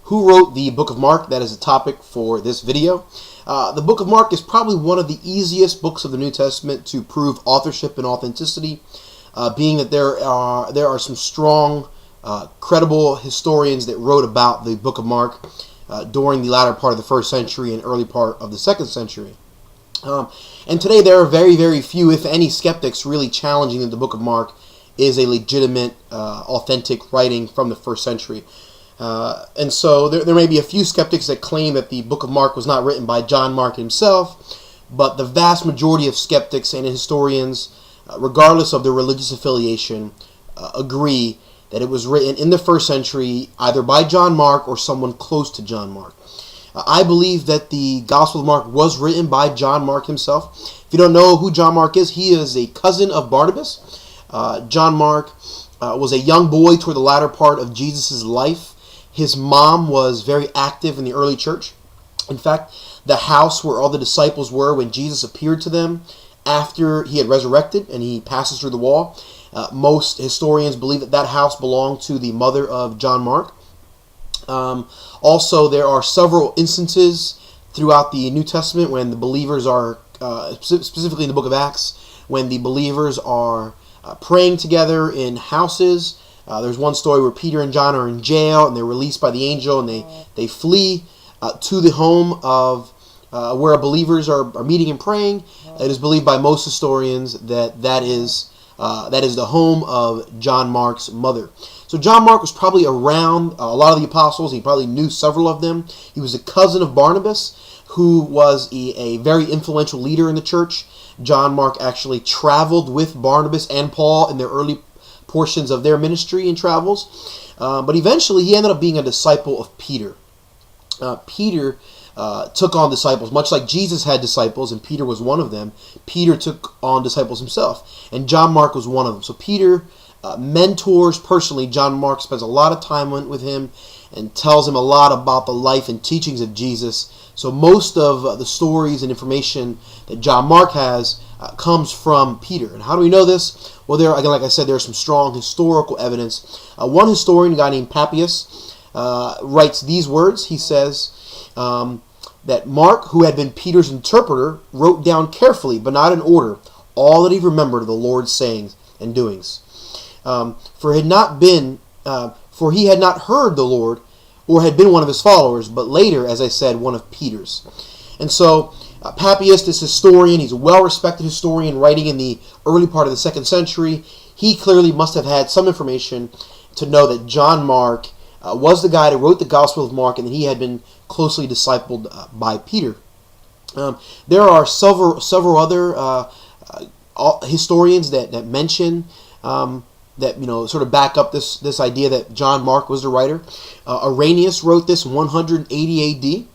Who wrote the book of Mark? That is the topic for this video. The book of Mark is probably one of the easiest books of the New Testament to prove authorship and authenticity, being that there are some strong, credible historians that wrote about the book of Mark during the latter part of the first century and early part of the second century. And today there are very, very few, if any, skeptics really challenging that the book of Mark is a legitimate, authentic writing from the first century. And so there may be a few skeptics that claim that the book of Mark was not written by John Mark himself, but the vast majority of skeptics and historians, regardless of their religious affiliation, agree that it was written in the first century either by John Mark or someone close to John Mark. I believe that the Gospel of Mark was written by John Mark himself. If you don't know who John Mark is, he is a cousin of Barnabas. John Mark was a young boy toward the latter part of Jesus' life. His mom was very active in the early church. In fact, the house where all the disciples were when Jesus appeared to them after he had resurrected and he passes through the wall, most historians believe that that house belonged to the mother of John Mark. Also, there are several instances throughout the New Testament when the believers are, specifically in the book of Acts, when the believers are praying together in houses. There's one story where Peter and John are in jail and they're released by the angel and they flee to the home of where believers are meeting and praying. It is believed by most historians that is the home of John Mark's mother. So John Mark was probably around a lot of the apostles. He probably knew several of them. He was a cousin of Barnabas, who was a very influential leader in the church. John Mark actually traveled with Barnabas and Paul in their early portions of their ministry and travels. But eventually he ended up being a disciple of Peter. Peter took on disciples, much like Jesus had disciples, and Peter was one of them. Peter took on disciples himself, and John Mark was one of them. So Peter mentors personally John Mark, spends a lot of time with him, and tells him a lot about the life and teachings of Jesus. So most of the stories and information that John Mark has comes from Peter. And how do we know this? Well, again, like I said, there's some strong historical evidence. One historian, a guy named Papias, writes these words. He says that Mark, who had been Peter's interpreter, wrote down carefully, but not in order, all that he remembered of the Lord's sayings and doings. For he had not heard the Lord, or had been one of his followers, but later, as I said, one of Peter's. And so Papias, this historian, he's a well-respected historian writing in the early part of the second century. He clearly must have had some information to know that John Mark was the guy that wrote the Gospel of Mark, and that he had been closely discipled by Peter. There are several other historians that mention that sort of back up this idea that John Mark was the writer. Irenaeus wrote this in 180 A.D.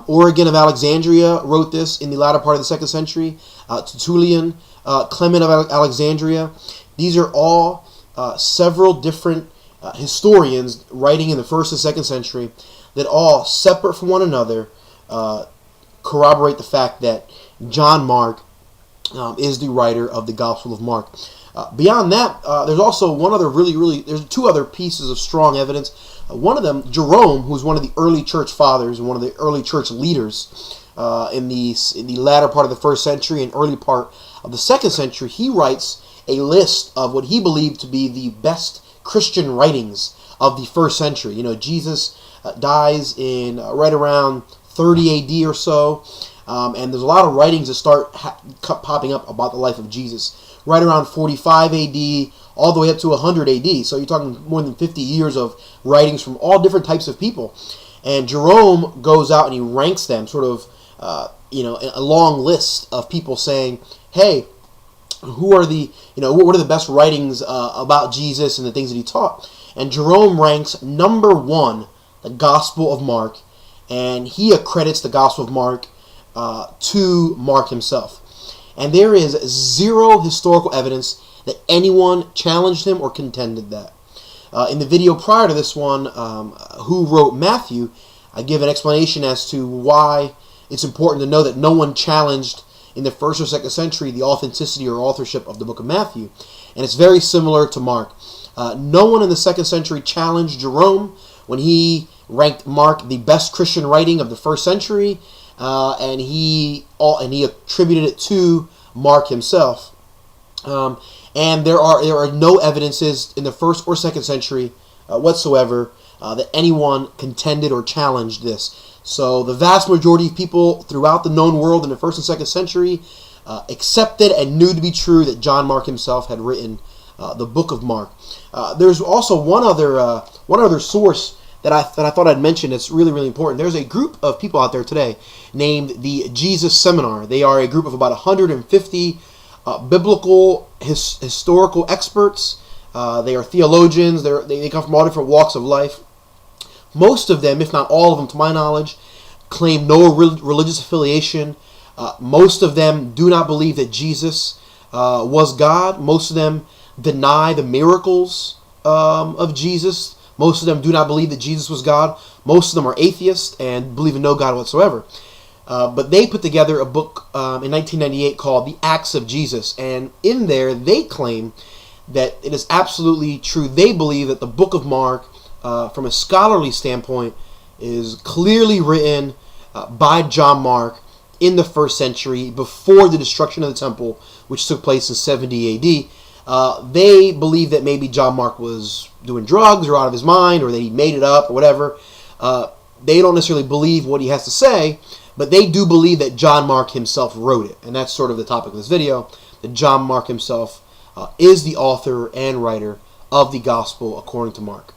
Origen of Alexandria wrote this in the latter part of the second century. Tertullian, Clement of Alexandria. These are all several different historians writing in the first and second century that all, separate from one another, corroborate the fact that John Mark is the writer of the Gospel of Mark. Beyond that, there's also there's two other pieces of strong evidence. One of them, Jerome, who's one of the early church fathers and one of the early church leaders in the latter part of the first century and early part of the second century, he writes a list of what he believed to be the best Christian writings of the first century. Jesus dies in right around 30 A.D. or so, and there's a lot of writings that start popping up about the life of Jesus. Right around 45 A.D., all the way up to 100 A.D. So you're talking more than 50 years of writings from all different types of people. And Jerome goes out and he ranks them, sort of, a long list of people saying, hey, what are the best writings about Jesus and the things that he taught? And Jerome ranks number one the Gospel of Mark, and he accredits the Gospel of Mark to Mark himself. And there is zero historical evidence that anyone challenged him or contended that. In the video prior to this one, Who Wrote Matthew, I give an explanation as to why it's important to know that no one challenged in the first or second century the authenticity or authorship of the book of Matthew. And it's very similar to Mark. No one in the second century challenged Jerome when he ranked Mark the best Christian writing of the first century, and he attributed it to Mark himself. And there are no evidences in the first or second century whatsoever that anyone contended or challenged this. So the vast majority of people throughout the known world in the first and second century accepted and knew to be true that John Mark himself had written the book of Mark. There's also one other source that I thought I'd mention. It's really, really important. There's a group of people out there today named the Jesus Seminar. They are a group of about 150 biblical historical experts. They are theologians. They come from all different walks of life. Most of them, if not all of them, to my knowledge, claim no religious affiliation. Most of them do not believe that Jesus was God. Most of them deny the miracles of Jesus. Most of them do not believe that Jesus was God. Most of them are atheists and believe in no God whatsoever. But they put together a book in 1998 called The Acts of Jesus. And in there, they claim that it is absolutely true. They believe that the book of Mark, from a scholarly standpoint, is clearly written by John Mark in the first century, before the destruction of the temple, which took place in 70 AD. They believe that maybe John Mark was doing drugs or out of his mind, or that he made it up or whatever. They don't necessarily believe what he has to say, but they do believe that John Mark himself wrote it. And that's sort of the topic of this video, that John Mark himself is the author and writer of the gospel according to Mark.